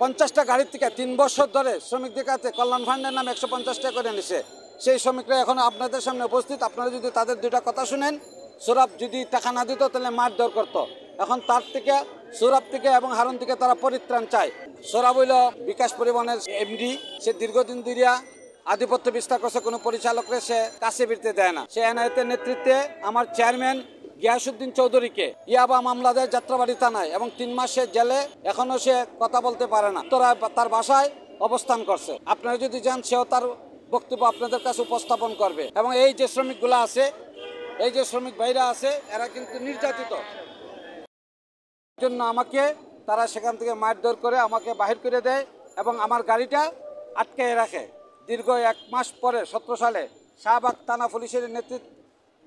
50টা গাড়ির থেকে 3 বছর ধরে শ্রমিকদের কাছে কল্যাণ ফান্ডের নামে 150 টাকা করে নিছে। সেই শ্রমিকরা এখন আপনাদের সামনে উপস্থিত। আপনারা যদি তাদের দুইটা কথা শুনেন, সৌরভ যদি টাকা না দিত তাহলে মারধর করতো। এখন তার থেকে সৌরভ থেকে এবং হারুন থেকে তারা পরিত্রাণ চায়। সৌরভ হইল বিকাশ পরিবহনের এমডি। সে দীর্ঘদিন ধরে আধিপত্য বিস্তার করছে, কোনো পরিচালককে সে কাছে ফিরতে দেয় না। সে এনআইএর নেতৃত্বে আমার চেয়ারম্যান গিয়াসউদ্দিন চৌধুরীকে ইয়াবা মামলা দেয় যাত্রাবাড়ি থানায় এবং 3 মাসের জেলে। এখনো সে কথা বলতে পারে না। তোরা তার বাসায় অবস্থান করছে। আপনারা যদি যান, সেও তার বক্তব্য আপনাদের কাছে উপস্থাপন করবে। এবং এই যে শ্রমিকগুলো আছে, এই যে শ্রমিক ভাইরা আছে, এরা কিন্তু নির্যাতিত জন্য আমাকে তারা সেখান থেকে মারধর করে আমাকে বাহির করে দেয় এবং আমার গাড়িটা আটকে রাখে। দীর্ঘ 1 মাস পরে 17 সালে শাহবাগ থানা পুলিশের নেতৃত্ব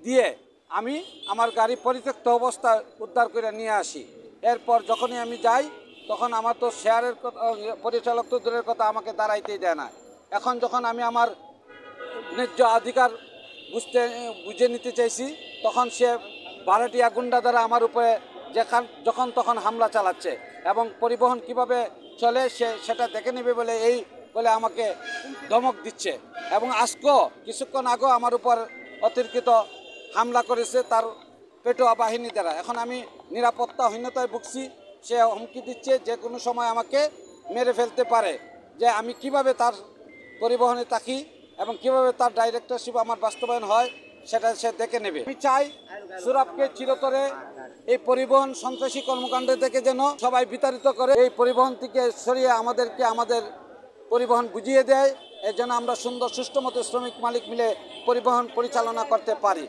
দিয়ে আমি আমার গাড়ি পরিত্যক্ত অবস্থায় উদ্ধার করে নিয়ে আসি। এরপর যখনই আমি যাই, তখন আমার তো শেয়ারের পরিচালক তো দূরের কথা, আমাকে দাঁড়াইতেই দেয় না। এখন যখন আমি আমার ন্যায্য অধিকার বুঝে নিতে চাইছি, তখন সে ভাড়াটিয়া গুন্ডা দ্বারা আমার উপরে যখন তখন হামলা চালাচ্ছে এবং পরিবহন কিভাবে চলে সেটা দেখে নেবে বলে আমাকে ধমক দিচ্ছে। এবং আজকেও কিছুক্ষণ আগেও আমার উপর অতিরিক্ত হামলা করেছে তার পেটোয়া বাহিনী দ্বারা। এখন আমি নিরাপত্তাহীনতায় ভুগছি। সে হুমকি দিচ্ছে যে কোনো সময় আমাকে মেরে ফেলতে পারে। যে আমি কিভাবে তার পরিবহনে থাকি এবং কিভাবে তার ডাইরেক্টরশিপ আমার বাস্তবায়ন হয়, সেটা সে দেখে নেবে। আমি চাই সৌরভকে চিরতরে এই পরিবহন সন্ত্রাসী কর্মকাণ্ড থেকে যেন সবাই বিতাড়িত করে, এই পরিবহন থেকে সরিয়ে আমাদেরকে আমাদের পরিবহন বুঝিয়ে দেয়। এর জন্য আমরা সুন্দর সুষ্ঠু মতো শ্রমিক মালিক মিলে পরিবহন পরিচালনা করতে পারি।